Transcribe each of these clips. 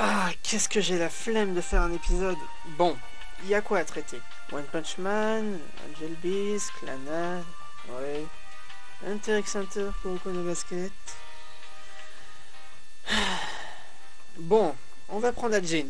Ah, qu'est-ce que j'ai la flemme de faire un épisode. Bon, il y a quoi à traiter? One Punch Man, Angel Beast, Clannad, ouais. Hunter x Hunter, Kuroko no Basket. Bon, on va prendre Ajin,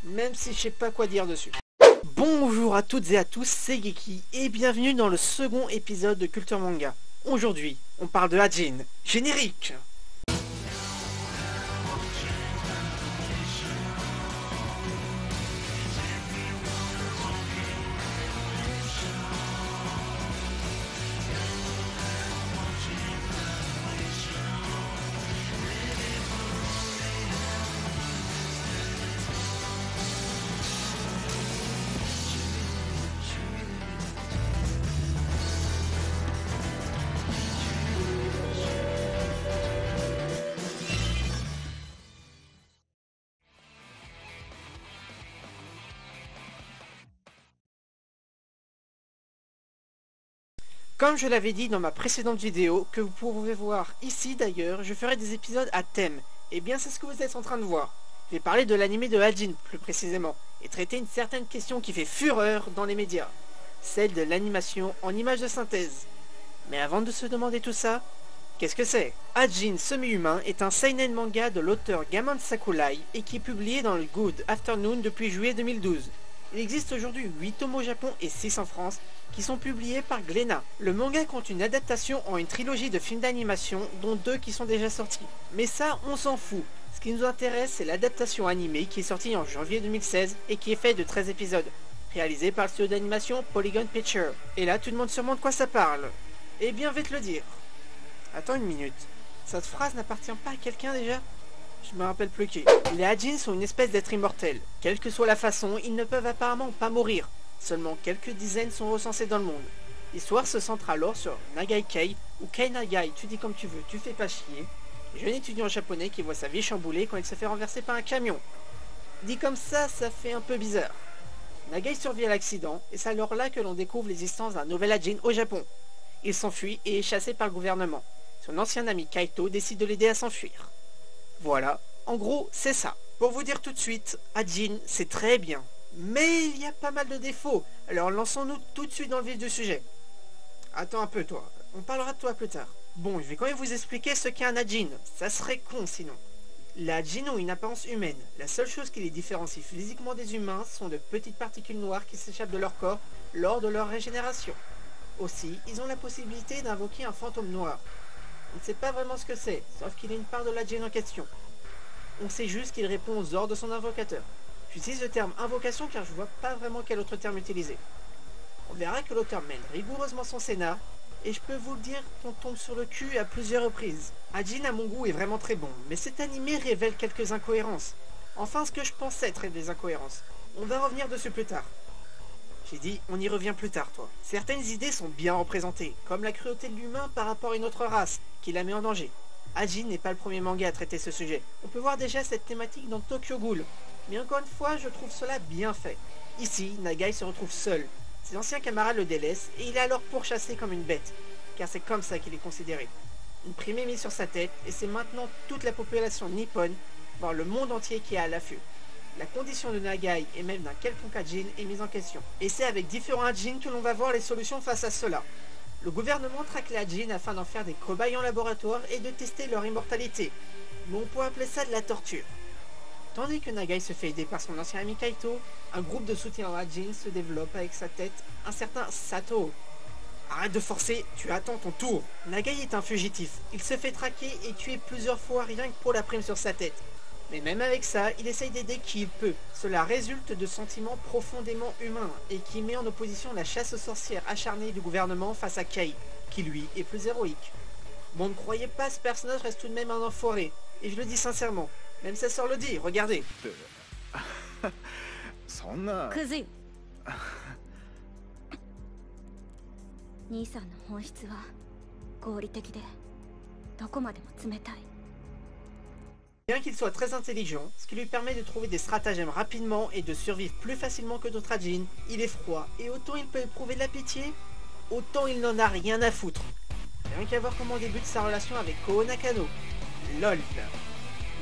même si je sais pas quoi dire dessus. Bonjour à toutes et à tous, c'est Geki, et bienvenue dans le second épisode de Culture Manga. Aujourd'hui, on parle de Ajin. Générique! Comme je l'avais dit dans ma précédente vidéo, que vous pouvez voir ici d'ailleurs, je ferai des épisodes à thème. Et bien c'est ce que vous êtes en train de voir. Je vais parler de l'anime de Ajin plus précisément, et traiter une certaine question qui fait fureur dans les médias. Celle de l'animation en images de synthèse. Mais avant de se demander tout ça, qu'est-ce que c'est? Ajin Semi-Humain est un seinen manga de l'auteur Gaman Sakurai et qui est publié dans le Good Afternoon depuis juillet 2012. Il existe aujourd'hui 8 tomes au Japon et 6 en France, qui sont publiés par Glénat. Le manga compte une adaptation en une trilogie de films d'animation, dont 2 qui sont déjà sortis. Mais ça, on s'en fout. Ce qui nous intéresse, c'est l'adaptation animée qui est sortie en janvier 2016 et qui est faite de 13 épisodes, réalisée par le studio d'animation Polygon Pictures. Et là, tu te demandes sûrement de quoi ça parle. Eh bien, je vais te le dire. Attends une minute. Cette phrase n'appartient pas à quelqu'un déjà? Je me rappelle plus qui. Les Ajin sont une espèce d'être immortel. Quelle que soit la façon, ils ne peuvent apparemment pas mourir. Seulement quelques dizaines sont recensés dans le monde. L'histoire se centre alors sur Nagai Kei, ou Kei Nagai, tu dis comme tu veux, tu fais pas chier. Jeune étudiant japonais qui voit sa vie chamboulée quand il se fait renverser par un camion. Dit comme ça fait un peu bizarre. Nagai survit à l'accident, et c'est alors là que l'on découvre l'existence d'un nouvel Ajin au Japon. Il s'enfuit et est chassé par le gouvernement. Son ancien ami Kaito décide de l'aider à s'enfuir. Voilà, en gros, c'est ça. Pour vous dire tout de suite, Ajin, c'est très bien. Mais il y a pas mal de défauts, alors lançons-nous tout de suite dans le vif du sujet. Attends un peu toi, on parlera de toi plus tard. Bon, je vais quand même vous expliquer ce qu'est un Ajin, ça serait con sinon. Les Ajin ont une apparence humaine, la seule chose qui les différencie physiquement des humains sont de petites particules noires qui s'échappent de leur corps lors de leur régénération. Aussi, ils ont la possibilité d'invoquer un fantôme noir. On ne sait pas vraiment ce que c'est, sauf qu'il est une part de l'Ajin en question. On sait juste qu'il répond aux ordres de son invocateur. J'utilise le terme invocation car je vois pas vraiment quel autre terme utiliser. On verra que l'auteur mène rigoureusement son scénar, et je peux vous le dire qu'on tombe sur le cul à plusieurs reprises. Ajin à mon goût est vraiment très bon, mais cet animé révèle quelques incohérences. Enfin ce que je pensais être des incohérences. On va revenir dessus plus tard. J'ai dit, on y revient plus tard toi. Certaines idées sont bien représentées, comme la cruauté de l'humain par rapport à une autre race, qui la met en danger. Ajin n'est pas le premier manga à traiter ce sujet. On peut voir déjà cette thématique dans Tokyo Ghoul. Mais encore une fois, je trouve cela bien fait. Ici, Nagai se retrouve seul. Ses anciens camarades le délaissent et il est alors pourchassé comme une bête, car c'est comme ça qu'il est considéré. Une prime est mise sur sa tête et c'est maintenant toute la population nippone, voire le monde entier qui est à l'affût. La condition de Nagai et même d'un quelconque Ajin est mise en question. Et c'est avec différents Ajin que l'on va voir les solutions face à cela. Le gouvernement traque les Ajin afin d'en faire des cobayes en laboratoire et de tester leur immortalité. Mais on pourrait appeler ça de la torture. Tandis que Nagai se fait aider par son ancien ami Kaito, un groupe de soutien en Ajin se développe avec sa tête un certain Sato. Arrête de forcer, tu attends ton tour. Nagai est un fugitif, il se fait traquer et tuer plusieurs fois rien que pour la prime sur sa tête. Mais même avec ça, il essaye d'aider qui il peut. Cela résulte de sentiments profondément humains et qui met en opposition la chasse aux sorcières acharnée du gouvernement face à Kei, qui lui est plus héroïque. Bon, ne croyez pas, ce personnage reste tout de même un enfoiré, et je le dis sincèrement. Même sa sœur le dit, regardez. Bien qu'il soit très intelligent, ce qui lui permet de trouver des stratagèmes rapidement et de survivre plus facilement que d'autres Ajin, il est froid, et autant il peut éprouver de la pitié, autant il n'en a rien à foutre. Rien qu'à voir comment débute sa relation avec Koho Nakano. LOL.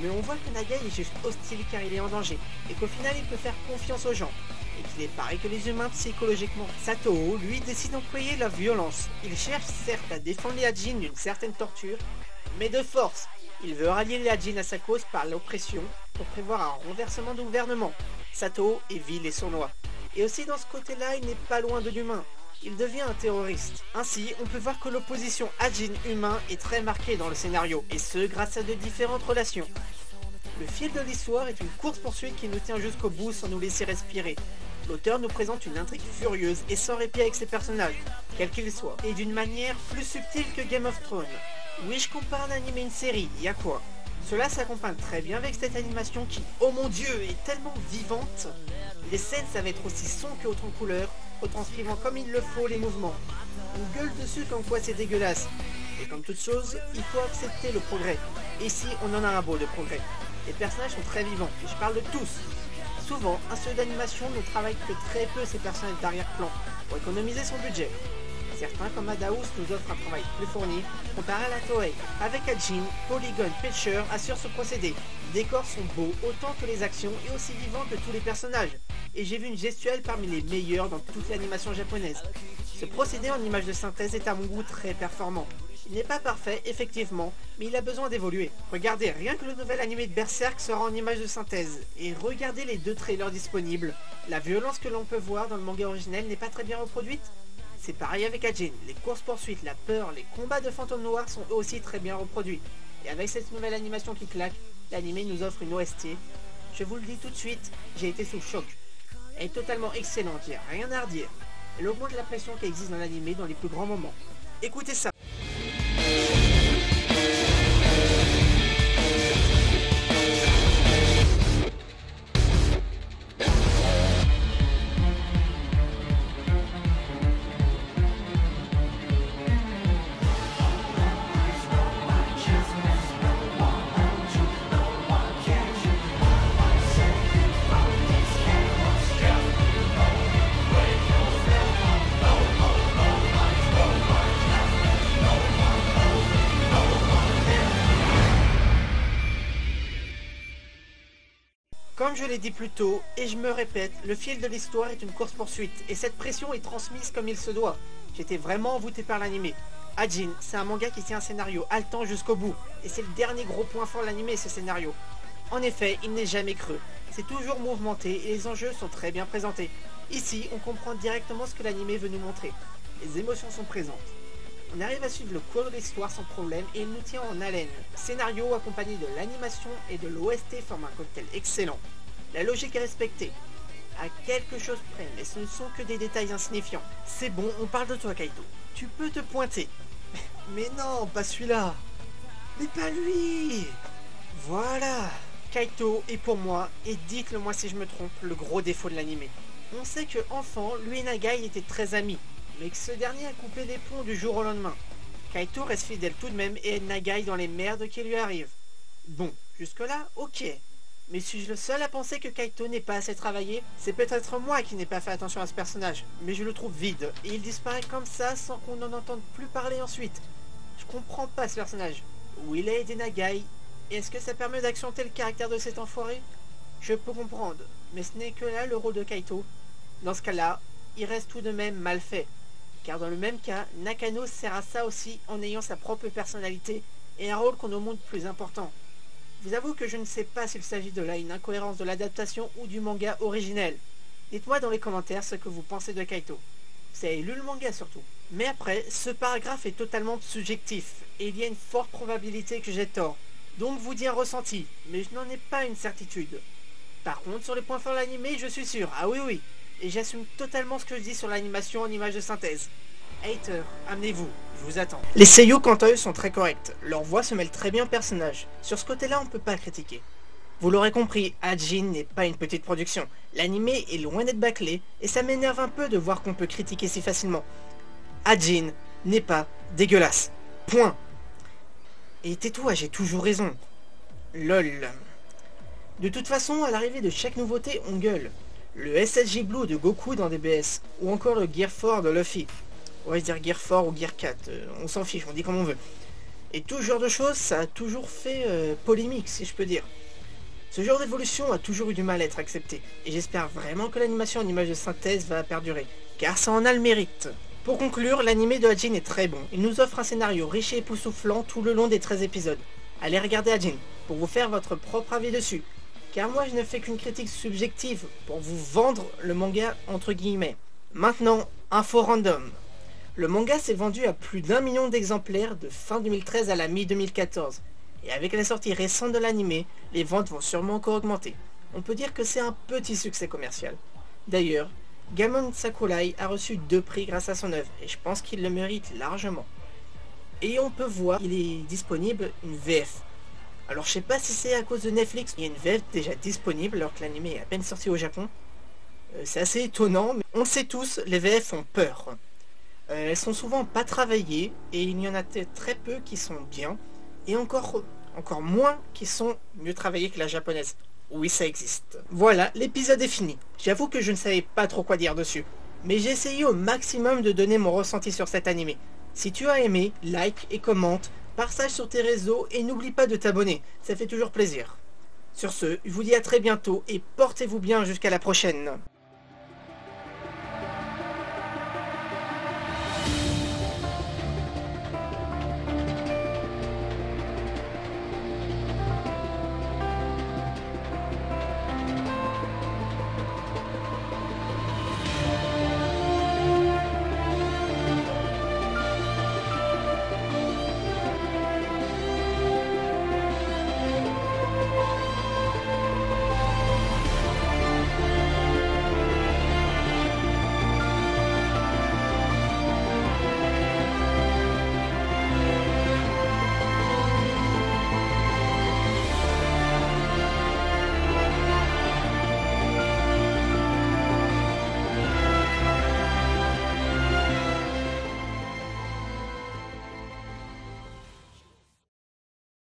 Mais on voit que Nagai est juste hostile car il est en danger, et qu'au final il peut faire confiance aux gens, et qu'il est pareil que les humains psychologiquement. Satoo, lui, décide d'employer la violence. Il cherche certes à défendre les Ajin d'une certaine torture, mais de force. Il veut rallier les Ajin à sa cause par l'oppression, pour prévoir un renversement de gouvernement. Satoo est vil et sournois. Et aussi dans ce côté-là, il n'est pas loin de l'humain. Il devient un terroriste. Ainsi, on peut voir que l'opposition Ajin-humain est très marquée dans le scénario, et ce, grâce à de différentes relations. Le fil de l'histoire est une course-poursuite qui nous tient jusqu'au bout sans nous laisser respirer. L'auteur nous présente une intrigue furieuse et sans répit avec ses personnages, quels qu'ils soient, et d'une manière plus subtile que Game of Thrones. Oui, je compare un anime et une série, y a quoi? Cela s'accompagne très bien avec cette animation qui, oh mon dieu, est tellement vivante. Les scènes savent être aussi sombres que hautes en couleurs, retranscrivant comme il le faut les mouvements. On gueule dessus comme quoi c'est dégueulasse. Et comme toute chose, il faut accepter le progrès. Et ici, on en a un beau de progrès. Les personnages sont très vivants, et je parle de tous. Souvent, un studio d'animation ne travaille que très peu ses personnages d'arrière-plan, pour économiser son budget. Certains, comme Madhouse, nous offrent un travail plus fourni, comparé à la Toei. Avec Ajin, Polygon Pictures assure ce procédé. Les décors sont beaux autant que les actions et aussi vivants que tous les personnages. Et j'ai vu une gestuelle parmi les meilleures dans toute l'animation japonaise. Ce procédé en image de synthèse est à mon goût très performant. Il n'est pas parfait, effectivement, mais il a besoin d'évoluer. Regardez, rien que le nouvel animé de Berserk sera en image de synthèse. Et regardez les 2 trailers disponibles. La violence que l'on peut voir dans le manga originel n'est pas très bien reproduite. C'est pareil avec Ajin, les courses-poursuites, la peur, les combats de fantômes noirs sont eux aussi très bien reproduits. Et avec cette nouvelle animation qui claque, l'anime nous offre une OST. Je vous le dis tout de suite, j'ai été sous le choc. Elle est totalement excellente, il n'y a rien à redire. Elle augmente la pression qui existe dans l'anime dans les plus grands moments. Écoutez ça. Comme je l'ai dit plus tôt, et je me répète, le fil de l'histoire est une course-poursuite, et cette pression est transmise comme il se doit. J'étais vraiment envoûté par l'anime. Ajin, c'est un manga qui tient un scénario haletant jusqu'au bout, et c'est le dernier gros point fort de l'anime, ce scénario. En effet, il n'est jamais creux. C'est toujours mouvementé, et les enjeux sont très bien présentés. Ici, on comprend directement ce que l'anime veut nous montrer. Les émotions sont présentes. On arrive à suivre le cours de l'histoire sans problème et il nous tient en haleine. Le scénario accompagné de l'animation et de l'OST forme un cocktail excellent. La logique est respectée. À quelque chose près, mais ce ne sont que des détails insignifiants. C'est bon, on parle de toi Kaito. Tu peux te pointer. Mais non, pas celui-là. Mais pas lui. Voilà. Kaito est pour moi, et dites-le moi si je me trompe, le gros défaut de l'anime. On sait que enfant, lui et Nagai étaient très amis, mais que ce dernier a coupé les ponts du jour au lendemain. Kaito reste fidèle tout de même et aide Nagai dans les merdes qui lui arrivent. Bon, jusque-là, ok. Mais suis-je le seul à penser que Kaito n'est pas assez travaillé? C'est peut-être moi qui n'ai pas fait attention à ce personnage, mais je le trouve vide, et il disparaît comme ça sans qu'on n'en entende plus parler ensuite. Je comprends pas ce personnage. Où il a aidé Nagai? Est-ce que ça permet d'accentuer le caractère de cet enfoiré? Je peux comprendre, mais ce n'est que là le rôle de Kaito. Dans ce cas-là, il reste tout de même mal fait. Car dans le même cas, Nakano sert à ça aussi en ayant sa propre personnalité et un rôle qu'on nous montre plus important. Je vous avoue que je ne sais pas s'il s'agit de là une incohérence de l'adaptation ou du manga originel. Dites-moi dans les commentaires ce que vous pensez de Kaito. Vous avez lu le manga surtout. Mais après, ce paragraphe est totalement subjectif et il y a une forte probabilité que j'ai tort. Donc vous dis un ressenti, mais je n'en ai pas une certitude. Par contre, sur les points forts de l'anime, je suis sûr, ah oui, et j'assume totalement ce que je dis sur l'animation en image de synthèse. Hater, amenez-vous, je vous attends. Les seiyuu quant à eux sont très corrects, leur voix se mêle très bien au personnage. Sur ce côté-là, on peut pas critiquer. Vous l'aurez compris, Ajin n'est pas une petite production. L'anime est loin d'être bâclé, et ça m'énerve un peu de voir qu'on peut critiquer si facilement. Ajin n'est pas dégueulasse. Point. Et tais-toi, j'ai toujours raison. LOL. De toute façon, à l'arrivée de chaque nouveauté, on gueule. Le SSJ Blue de Goku dans DBS, ou encore le Gear 4 de Luffy. On va se dire Gear 4 ou Gear 4, on s'en fiche, on dit comme on veut. Et tout ce genre de choses, ça a toujours fait polémique, si je peux dire. Ce genre d'évolution a toujours eu du mal à être accepté, et j'espère vraiment que l'animation en image de synthèse va perdurer, car ça en a le mérite. Pour conclure, l'animé de Hajin est très bon, il nous offre un scénario riche et époustouflant tout le long des 13 épisodes. Allez regarder Hajin, pour vous faire votre propre avis dessus, car moi je ne fais qu'une critique subjective, pour vous vendre le manga entre guillemets. Maintenant, info random. Le manga s'est vendu à plus d'1 million d'exemplaires de fin 2013 à la mi-2014. Et avec la sortie récente de l'anime, les ventes vont sûrement encore augmenter. On peut dire que c'est un petit succès commercial. D'ailleurs, Gamon Sakurai a reçu 2 prix grâce à son œuvre, et je pense qu'il le mérite largement. Et on peut voir qu'il est disponible une VF. Alors je sais pas si c'est à cause de Netflix, il y a une VF déjà disponible alors que l'anime est à peine sorti au Japon. C'est assez étonnant, mais on le sait tous, les VF font peur. Elles sont souvent pas travaillées, et il y en a très peu qui sont bien, et encore moins qui sont mieux travaillées que la japonaise. Oui, ça existe. Voilà, l'épisode est fini. J'avoue que je ne savais pas trop quoi dire dessus, mais j'ai essayé au maximum de donner mon ressenti sur cet animé. Si tu as aimé, like et commente, partage sur tes réseaux et n'oublie pas de t'abonner, ça fait toujours plaisir. Sur ce, je vous dis à très bientôt et portez-vous bien jusqu'à la prochaine.